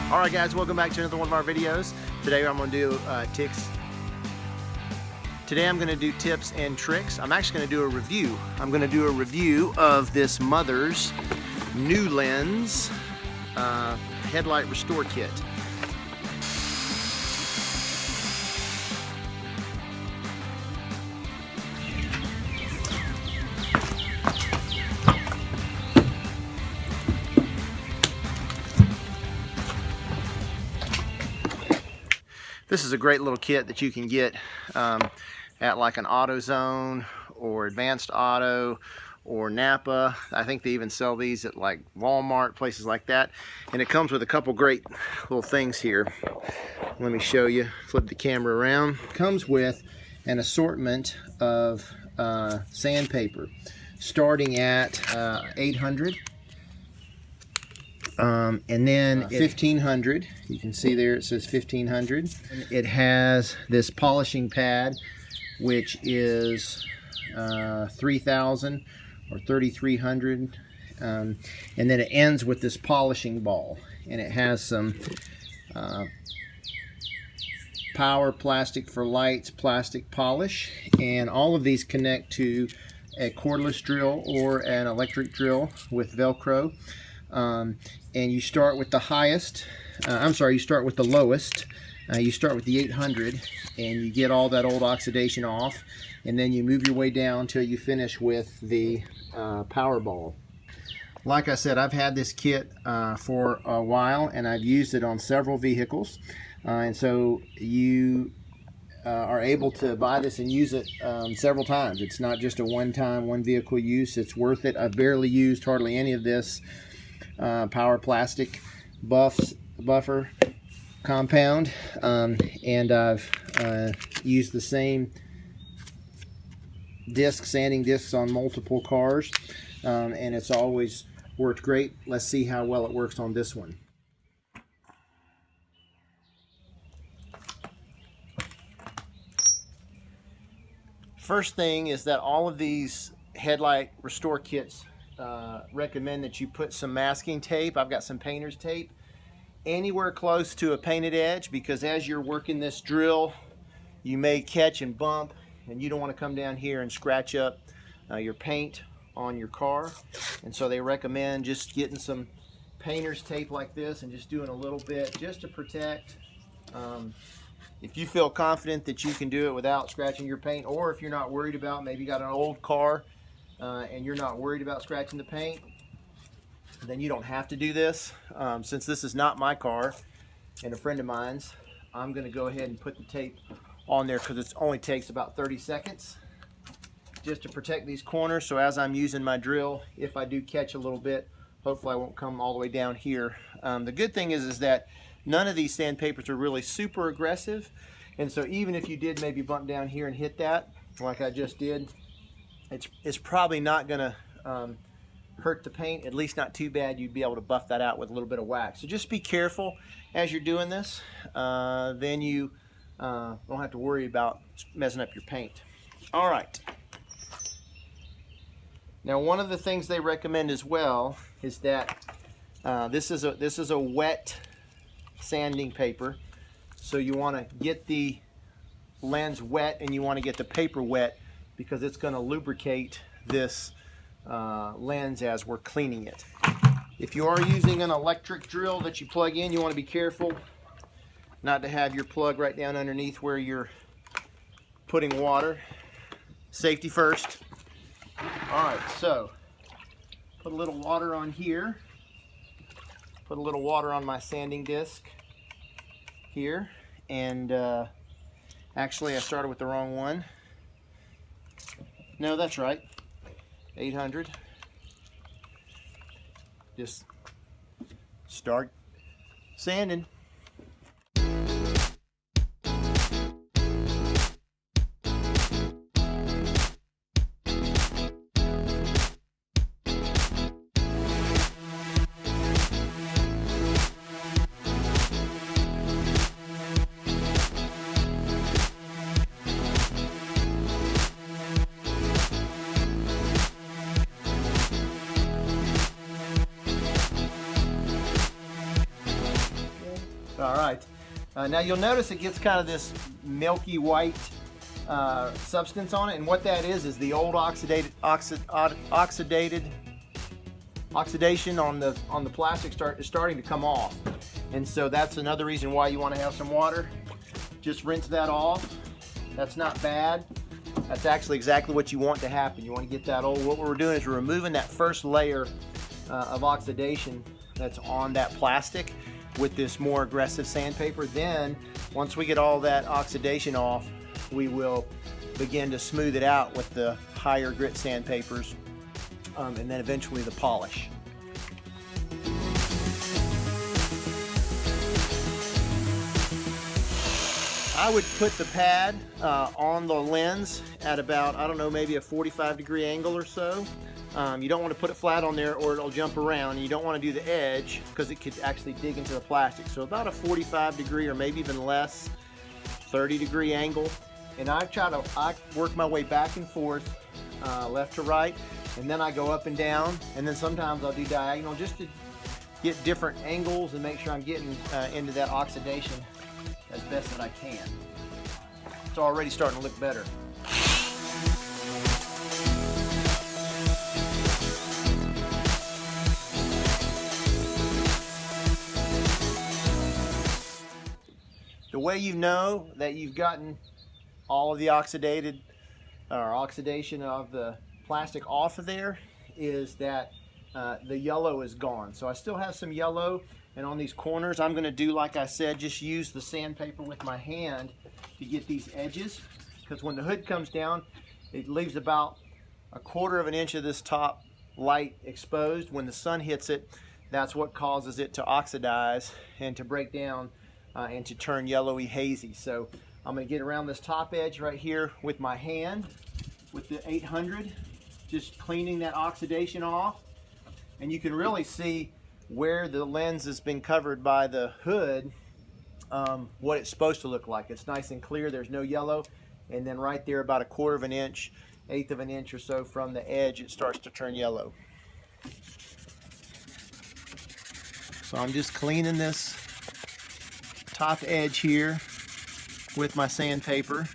Alright guys, welcome back to another one of our videos. Today I'm going to do tips and tricks. I'm actually going to do a review. I'm going to do a review of this Mother's new lens headlight restore kit. This is a great little kit that you can get at like an AutoZone or Advanced Auto or Napa. I think they even sell these at like Walmart, places like that. And it comes with a couple great little things here. Let me show you. Flip the camera around. It comes with an assortment of sandpaper, starting at 800. And then 1500, you can see there it says 1500. It has this polishing pad, which is 3000 or 3300, and then it ends with this polishing ball, and it has some power plastic for lights, plastic polish, and all of these connect to a cordless drill or an electric drill with Velcro. And you start with the highest, you start with the lowest. You start with the 800 and you get all that old oxidation off, and then you move your way down until you finish with the power ball. Like I said, I've had this kit for a while, and I've used it on several vehicles, and so you are able to buy this and use it several times. It's not just a one-time, one vehicle use. It's worth it. I've barely used hardly any of this power plastic buffer compound, and I've used the same sanding discs on multiple cars, and it's always worked great. Let's see how well it works on this one. First thing is that all of these headlight restore kits recommend that you put some masking tape. I've got some painter's tape anywhere close to a painted edge, because as you're working this drill you may catch and bump, and you don't want to come down here and scratch up your paint on your car. And so they recommend just getting some painter's tape like this and just doing a little bit just to protect. If you feel confident that you can do it without scratching your paint, or if you're not worried about, maybe you got an old car and you're not worried about scratching the paint, then you don't have to do this. Since this is not my car and a friend of mine's, I'm going to go ahead and put the tape on there, because it only takes about 30 seconds just to protect these corners. So as I'm using my drill, if I do catch a little bit, hopefully I won't come all the way down here. The good thing is that none of these sandpapers are really super aggressive, and so even if you did maybe bump down here and hit that like I just did, it's probably not going to hurt the paint, at least not too bad. You'd be able to buff that out with a little bit of wax. So just be careful as you're doing this, then you don't have to worry about messing up your paint. All right. Now, one of the things they recommend as well is that this is a wet sanding paper, so you want to get the lens wet and you want to get the paper wet, because it's going to lubricate this lens as we're cleaning it. If you are using an electric drill that you plug in, you want to be careful not to have your plug right down underneath where you're putting water. Safety first. Alright, so put a little water on here. Put a little water on my sanding disc here. And actually I started with the wrong one. No, that's right. 800. Just start sanding. All right. Now you'll notice it gets kind of this milky white substance on it, and what that is the old oxidation on the plastic is starting to come off. And so that's another reason why you want to have some water. Just rinse that off. That's not bad. That's actually exactly what you want to happen. You want to get that old. What we're doing is we're removing that first layer of oxidation that's on that plastic with this more aggressive sandpaper. Then once we get all that oxidation off, we will begin to smooth it out with the higher grit sandpapers, and then eventually the polish. I would put the pad on the lens at about, I don't know, maybe a 45-degree angle or so. You don't want to put it flat on there or it'll jump around, and you don't want to do the edge because it could actually dig into the plastic. So about a 45-degree or maybe even less, 30-degree angle. And I work my way back and forth, left to right, and then I go up and down, and then sometimes I'll do diagonal just to get different angles and make sure I'm getting into that oxidation as best that I can. It's already starting to look better. The way you know that you've gotten all of the oxidation of the plastic off of there is that the yellow is gone. So I still have some yellow, and on these corners I'm going to do, like I said, just use the sandpaper with my hand to get these edges, because when the hood comes down it leaves about 1/4 of an inch of this top light exposed. When the sun hits it, that's what causes it to oxidize and to break down and to turn yellowy hazy. So I'm going to get around this top edge right here with my hand with the 800, just cleaning that oxidation off. And you can really see where the lens has been covered by the hood, what it's supposed to look like. It's nice and clear, there's no yellow. And then right there about 1/4 of an inch, 1/8 of an inch or so from the edge, it starts to turn yellow. So I'm just cleaning this top edge here with my sandpaper.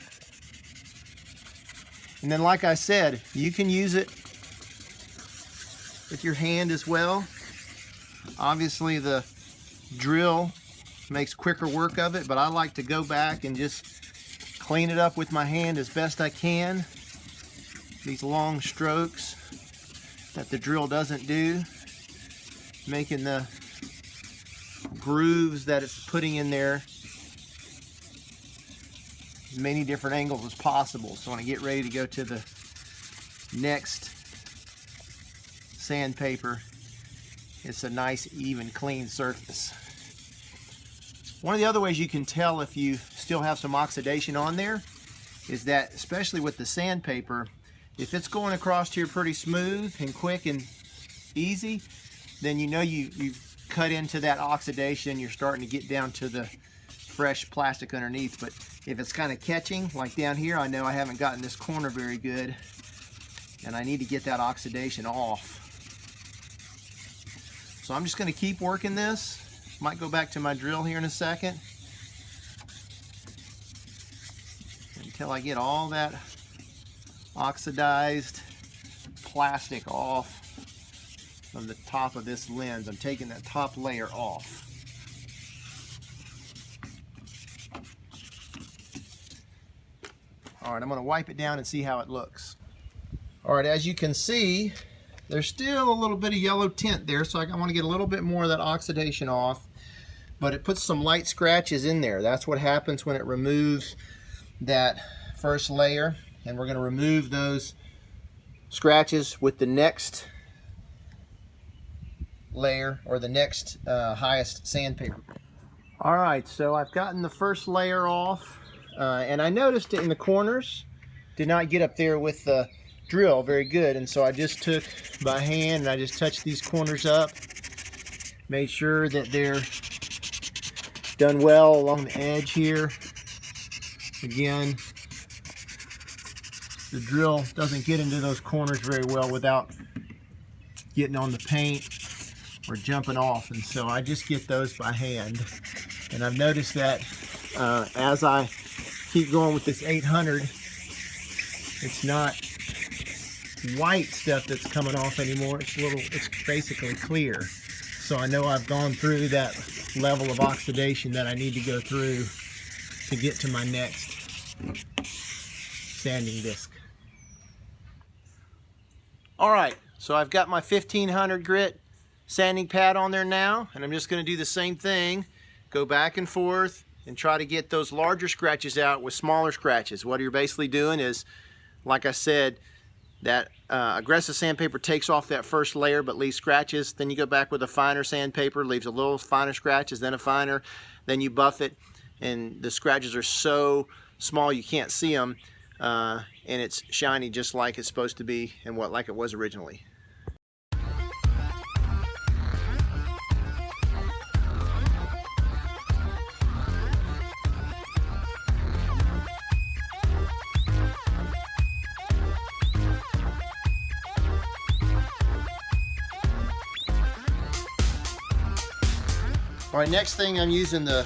And then, like I said, you can use it with your hand as well. Obviously the drill makes quicker work of it, but I like to go back and just clean it up with my hand as best I can. These long strokes that the drill doesn't do, making the grooves that it's putting in there as many different angles as possible. So when I get ready to go to the next sandpaper, it's a nice, even, clean surface. One of the other ways you can tell if you still have some oxidation on there is that, especially with the sandpaper, if it's going across here pretty smooth and quick and easy, then you know you've cut into that oxidation. You're starting to get down to the fresh plastic underneath. But if it's kind of catching, like down here, I know I haven't gotten this corner very good, and I need to get that oxidation off. So I'm just going to keep working this. Might go back to my drill here in a second until I get all that oxidized plastic off of the top of this lens. I'm taking that top layer off. All right, I'm going to wipe it down and see how it looks. All right, as you can see, there's still a little bit of yellow tint there, so I want to get a little bit more of that oxidation off, but it puts some light scratches in there. That's what happens when it removes that first layer, and we're going to remove those scratches with the next layer, or the next highest sandpaper. All right, so I've gotten the first layer off, and I noticed it in the corners did not get up there with the drill very good, and so I just took by hand and I just touched these corners up, made sure that they're done well along the edge here. Again, the drill doesn't get into those corners very well without getting on the paint or jumping off, and so I just get those by hand. And I've noticed that as I keep going with this 800, it's not white stuff that's coming off anymore. It's basically clear. So I know I've gone through that level of oxidation that I need to go through to get to my next sanding disc. All right, so I've got my 1500 grit sanding pad on there now, and I'm just going to do the same thing, go back and forth and try to get those larger scratches out with smaller scratches. What you're basically doing is, like I said, that aggressive sandpaper takes off that first layer but leaves scratches. Then you go back with a finer sandpaper, leaves a little finer scratches, then a finer, then you buff it, and the scratches are so small you can't see them, and it's shiny just like it's supposed to be and like it was originally. All right, next thing, I'm using the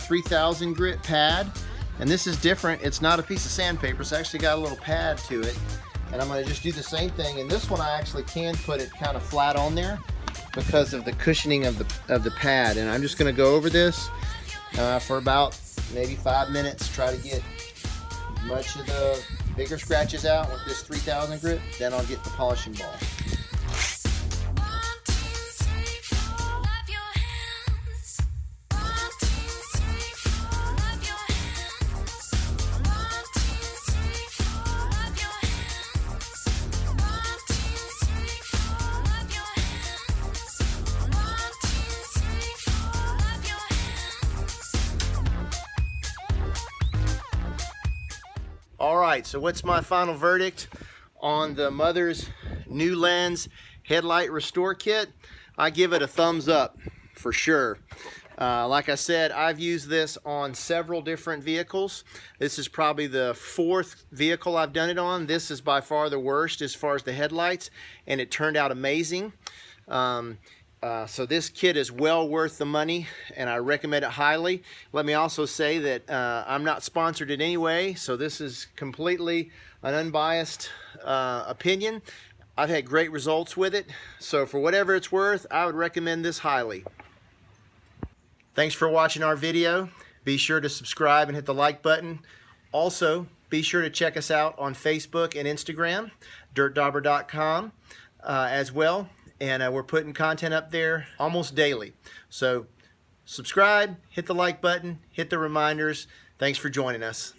3000 grit pad, and this is different. It's not a piece of sandpaper. It's actually got a little pad to it, and I'm going to just do the same thing. And this one I actually can put it kind of flat on there because of the cushioning of the pad. And I'm just going to go over this for about maybe 5 minutes, try to get much of the bigger scratches out with this 3000 grit. Then I'll get the polishing ball. All right, so what's my final verdict on the Mother's New Lens Headlight Restore Kit? I give it a thumbs up for sure. Like I said, I've used this on several different vehicles. This is probably the 4th vehicle I've done it on. This is by far the worst as far as the headlights, and it turned out amazing. So this kit is well worth the money, and I recommend it highly. Let me also say that I'm not sponsored in any way, so this is completely an unbiased opinion. I've had great results with it, so for whatever it's worth, I would recommend this highly. Thanks for watching our video. Be sure to subscribe and hit the like button. Also, be sure to check us out on Facebook and Instagram, dirtdobber.com as well. And we're putting content up there almost daily. So subscribe, hit the like button, hit the reminders. Thanks for joining us.